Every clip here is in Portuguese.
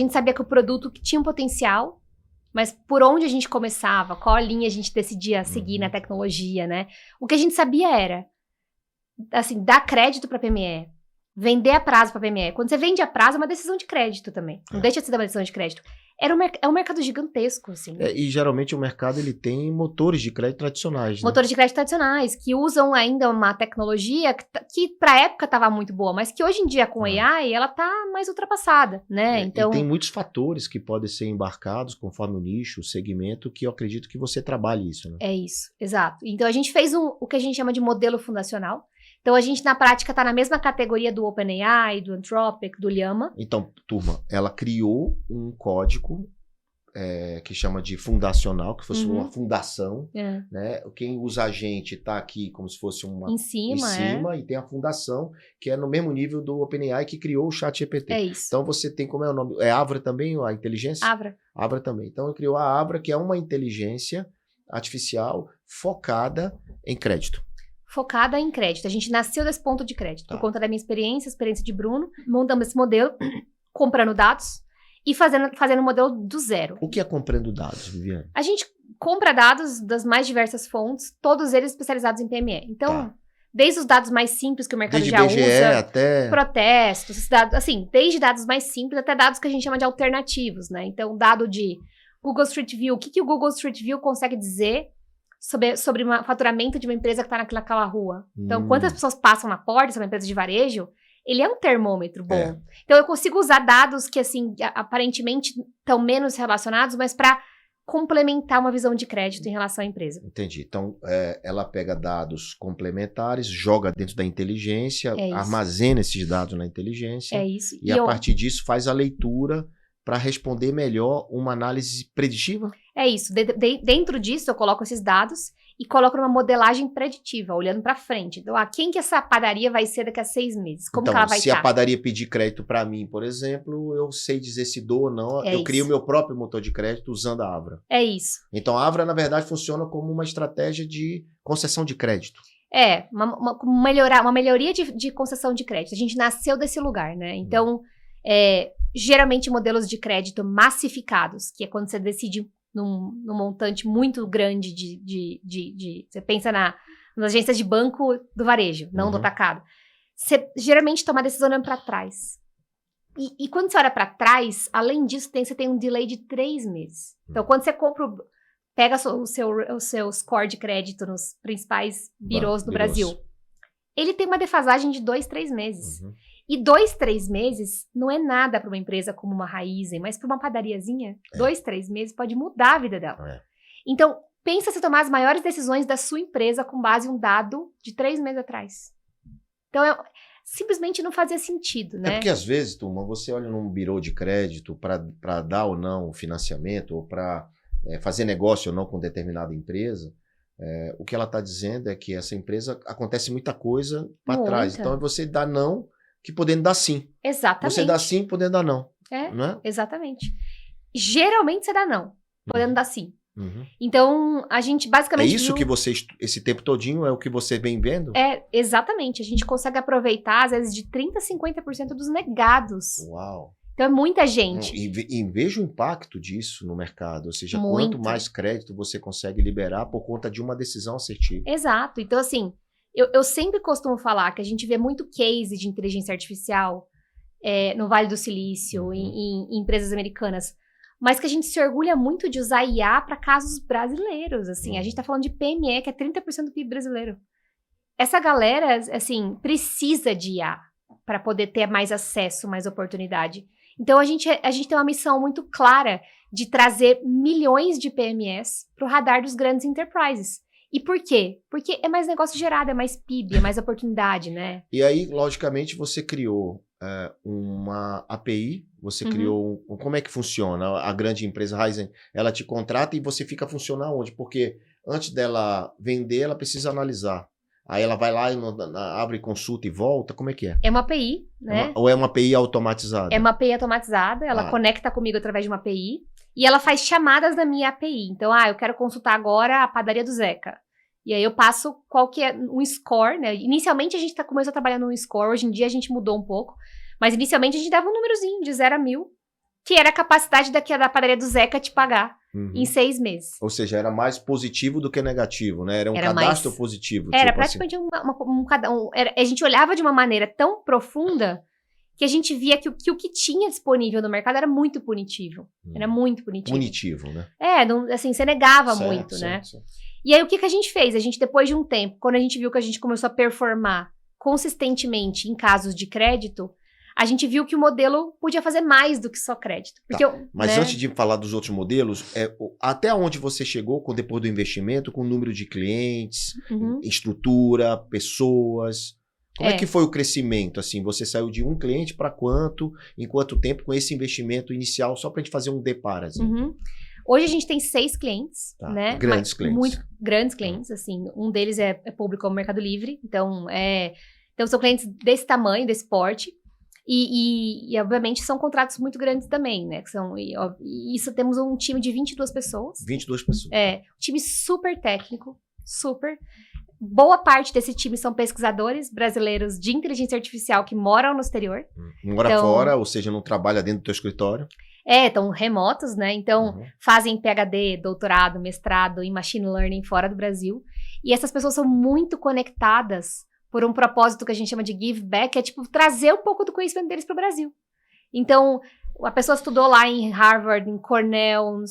gente sabia que o produto tinha um potencial, mas por onde a gente começava, qual a linha a gente decidia seguir na tecnologia, né? O que a gente sabia era, assim, dar crédito para PME, vender a prazo para PME. Quando você vende a prazo, é uma decisão de crédito também. Não deixa de ser uma decisão de crédito. É um mercado gigantesco, assim. E geralmente o mercado ele tem motores de crédito tradicionais, né? Motores de crédito tradicionais, que usam ainda uma tecnologia que para a época estava muito boa, mas que hoje em dia com AI, ela tá mais ultrapassada, né? Então, e tem muitos fatores que podem ser embarcados conforme o nicho, o segmento, que eu acredito que você trabalhe isso, né? É isso, exato. Então a gente fez o que a gente chama de modelo fundacional. Então a gente na prática está na mesma categoria do OpenAI, do Anthropic, do Llama. Então, turma, ela criou um código que chama de fundacional, que fosse uma fundação, né? Quem usa a gente está aqui como se fosse uma em cima, e tem a fundação que é no mesmo nível do OpenAI que criou o ChatGPT. É isso. Então você tem, como é o nome? É Avra também, a inteligência? Avra também. Então ele criou a Avra, que é uma inteligência artificial focada em crédito. Focada em crédito. A gente nasceu desse ponto de crédito. Por conta da minha experiência de Bruno, montamos esse modelo, comprando dados e fazendo o modelo do zero. O que é comprando dados, Viviane? A gente compra dados das mais diversas fontes, todos eles especializados em PME. Então, desde os dados mais simples que o mercado desde já BGE usa, até protestos, esses dados, assim, desde dados mais simples até dados que a gente chama de alternativos, né? Então, dado de Google Street View, o que o Google Street View consegue dizer sobre o faturamento de uma empresa que está naquela rua. Então, quantas pessoas passam na porta dessa empresa de varejo, ele é um termômetro bom. Então, eu consigo usar dados que, assim, aparentemente estão menos relacionados, mas para complementar uma visão de crédito em relação à empresa. Entendi. Então, ela pega dados complementares, joga dentro da inteligência, armazena esses dados na inteligência. É isso. E a partir disso faz a leitura para responder melhor uma análise preditiva? É isso. Dentro disso, eu coloco esses dados e coloco numa modelagem preditiva, olhando para frente. Então, quem que essa padaria vai ser daqui a 6 meses? Como que ela vai estar? Se a padaria pedir crédito para mim, por exemplo, eu sei dizer se dou ou não. Eu crio o meu próprio motor de crédito usando a Avra. É isso. Então, a Avra, na verdade, funciona como uma estratégia de concessão de crédito. Uma melhoria de concessão de crédito. A gente nasceu desse lugar, né? Então, geralmente modelos de crédito massificados, que é quando você decide num montante muito grande você pensa nas agências de banco do varejo, não do atacado. Você geralmente toma a decisão olhando para trás. E quando você olha para trás, além disso, você tem um delay de 3 meses. Então, quando você pega o seu score de crédito nos principais birôs do Brasil, ele tem uma defasagem de 2, 3 meses. E 2, 3 meses não é nada para uma empresa como uma Raizen, mas para uma padariazinha, 2, 3 meses pode mudar a vida dela. Então, pensa se tomar as maiores decisões da sua empresa com base em um dado de 3 meses atrás. Então, simplesmente não fazia sentido, né? É porque às vezes, turma, você olha num birô de crédito para dar ou não financiamento, ou para fazer negócio ou não com determinada empresa, o que ela está dizendo é que essa empresa acontece muita coisa para trás. Então, você dá não, que podendo dar sim. Exatamente. Você dá sim, podendo dar não. Não é? Exatamente. Geralmente você dá não, podendo dar sim. Então, a gente basicamente... É isso que você, esse tempo todinho, é o que você vem vendo? Exatamente. A gente consegue aproveitar, às vezes, de 30% a 50% dos negados. Uau! Então, é muita gente. E veja o impacto disso no mercado. Ou seja, quanto mais crédito você consegue liberar por conta de uma decisão assertiva. Exato. Então, assim... Eu sempre costumo falar que a gente vê muito case de inteligência artificial no Vale do Silício, em empresas americanas, mas que a gente se orgulha muito de usar IA para casos brasileiros, assim. A gente está falando de PME, que é 30% do PIB brasileiro. Essa galera, assim, precisa de IA para poder ter mais acesso, mais oportunidade. Então, a gente tem uma missão muito clara de trazer milhões de PMEs para o radar dos grandes enterprises. E por quê? Porque é mais negócio gerado, é mais PIB, é mais oportunidade, né? E aí, logicamente, você criou uma API, você criou... Como é que funciona? A grande empresa Raizen, ela te contrata e você fica funcionando onde? Porque antes dela vender, ela precisa analisar. Aí ela vai lá, abre consulta e volta, como é que é? É uma API, né? Ou é uma API automatizada? É uma API automatizada, ela conecta comigo através de uma API. E ela faz chamadas na minha API. Então, eu quero consultar agora a padaria do Zeca. E aí eu passo qual que é um score, né? Inicialmente a gente começou a trabalhar num score, hoje em dia a gente mudou um pouco. Mas inicialmente a gente dava um númerozinho de 0 a 1000, que era a capacidade da padaria do Zeca te pagar em 6 meses. Ou seja, era mais positivo do que negativo, né? Era um Era cadastro mais... positivo. Era tipo praticamente a gente olhava de uma maneira tão profunda que a gente via que o que tinha disponível no mercado era muito punitivo. Era muito punitivo. Punitivo, né? Assim, você negava Certo, muito, certo, né? certo. E aí, o que a gente fez? A gente, depois de um tempo, quando a gente viu que a gente começou a performar consistentemente em casos de crédito, a gente viu que o modelo podia fazer mais do que só crédito. Porque Mas antes de falar dos outros modelos, até onde você chegou depois do investimento, com o número de clientes, estrutura, pessoas... Como é que foi o crescimento? Assim, você saiu de um cliente para quanto, em quanto tempo com esse investimento inicial, só para a gente fazer um deparo, assim. Hoje a gente tem 6 clientes, né? Grandes clientes. Muito grandes clientes, assim. Um deles é público ao Mercado Livre, então são clientes desse tamanho, desse porte. E obviamente, são contratos muito grandes também, né? E isso, temos um time de 22 pessoas. 22 pessoas. Um time super técnico, super. Boa parte desse time são pesquisadores brasileiros de inteligência artificial que moram no exterior. Mora fora, ou seja, não trabalha dentro do teu escritório. Estão remotos, né? Então, fazem PhD, doutorado, mestrado em machine learning fora do Brasil. E essas pessoas são muito conectadas por um propósito que a gente chama de give back, que é tipo trazer um pouco do conhecimento deles para o Brasil. Então, a pessoa estudou lá em Harvard, em Cornell,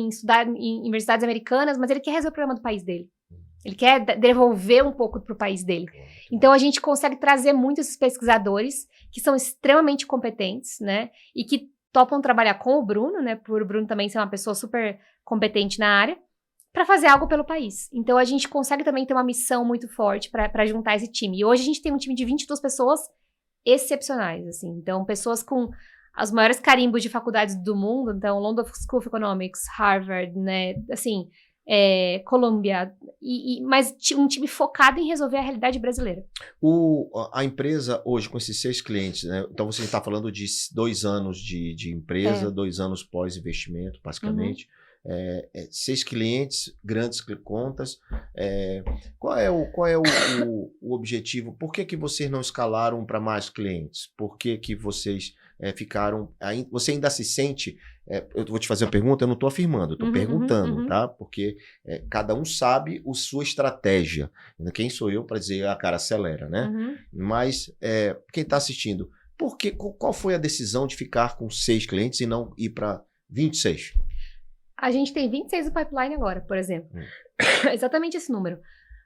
estudar em universidades americanas, mas ele quer resolver o problema do país dele. Ele quer devolver um pouco para o país dele. Então, a gente consegue trazer muitos esses pesquisadores que são extremamente competentes, né? E que topam trabalhar com o Bruno, né? Por o Bruno também ser uma pessoa super competente na área, para fazer algo pelo país. Então, a gente consegue também ter uma missão muito forte para juntar esse time. E hoje a gente tem um time de 22 pessoas excepcionais, assim. Então, pessoas com os maiores carimbos de faculdades do mundo. Então, London School of Economics, Harvard, né? Assim... Colômbia, mas um time focado em resolver a realidade brasileira. A empresa hoje, com esses 6 clientes, né? Então você está falando de 2 anos de empresa, 2 anos pós-investimento, basicamente. 6 clientes, grandes contas. Qual é o objetivo? Por que vocês não escalaram para mais clientes? Por que vocês ficaram... Você ainda se sente... eu vou te fazer uma pergunta, eu não estou afirmando, eu estou perguntando, tá? Porque cada um sabe a sua estratégia. Quem sou eu para dizer, cara, acelera, né? Mas quem está assistindo, qual foi a decisão de ficar com 6 clientes e não ir para 26? A gente tem 26 no pipeline agora, por exemplo. Exatamente esse número.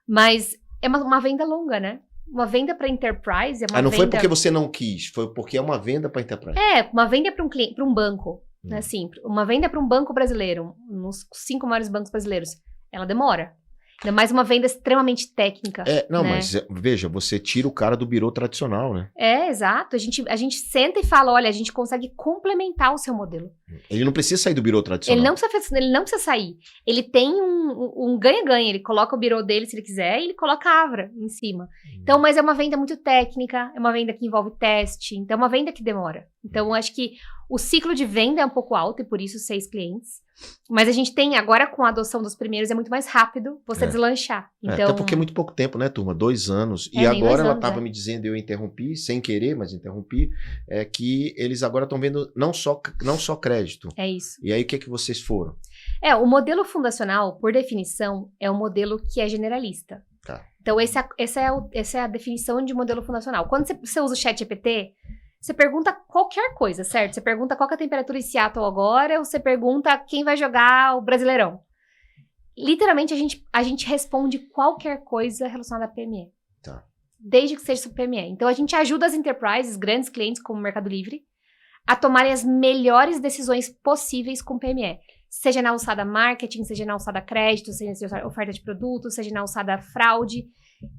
Mas é uma venda longa, né? Uma venda para enterprise é uma não venda... foi porque você não quis, foi porque é uma venda para enterprise. Uma venda para um banco, né? Assim, uma venda para um banco brasileiro, nos 5 maiores bancos brasileiros, ela demora. Ainda mais uma venda extremamente técnica. Não, né? Mas veja, você tira o cara do birô tradicional, né? Exato. A gente senta e fala, olha, a gente consegue complementar o seu modelo. Ele não precisa sair do birô tradicional. Ele não precisa sair. Ele tem um ganha-ganha. Ele coloca o birô dele se ele quiser e ele coloca a Avra em cima. Então, mas é uma venda muito técnica, é uma venda que envolve teste, então é uma venda que demora. Então, eu acho que o ciclo de venda é um pouco alto e por isso 6 clientes. Mas a gente tem, agora com a adoção dos primeiros, é muito mais rápido você deslanchar. Então, até porque é muito pouco tempo, né, turma? 2 anos. E agora ela estava me dizendo, eu interrompi, sem querer, mas interrompi, que eles agora estão vendo não só crédito. É isso. E aí, o que vocês foram? O modelo fundacional, por definição, é um modelo que é generalista. Tá. Então, essa é a definição de modelo fundacional. Quando você usa o ChatGPT, você pergunta qualquer coisa, certo? Você pergunta qual que é a temperatura em Seattle agora, ou você pergunta quem vai jogar o Brasileirão. Literalmente, a gente responde qualquer coisa relacionada a PME. Tá. Desde que seja sobre PME. Então, a gente ajuda as enterprises, grandes clientes como o Mercado Livre, a tomarem as melhores decisões possíveis com PME. Seja na alçada marketing, seja na alçada crédito, seja na oferta de produtos, seja na alçada fraude.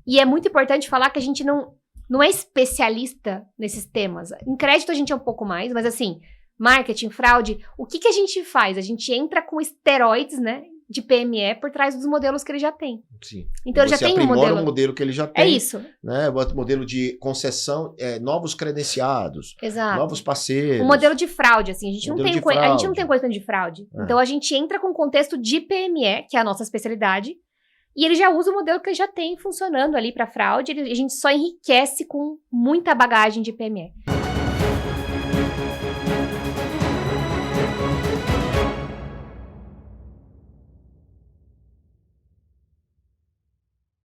E é muito importante falar que a gente não é especialista nesses temas. Em crédito a gente é um pouco mais, mas assim, marketing, fraude, o que a gente faz? A gente entra com esteroides, né, de PME por trás dos modelos que ele já tem. Sim. Então ele já tem um modelo. O modelo que ele já tem. É isso. Né? O modelo de concessão, novos credenciados, exato, novos parceiros. O modelo de fraude, assim, a gente não tem conhecimento de fraude. Então a gente entra com o contexto de PME, que é a nossa especialidade, e ele já usa o modelo que ele já tem funcionando ali para fraude, a gente só enriquece com muita bagagem de PME.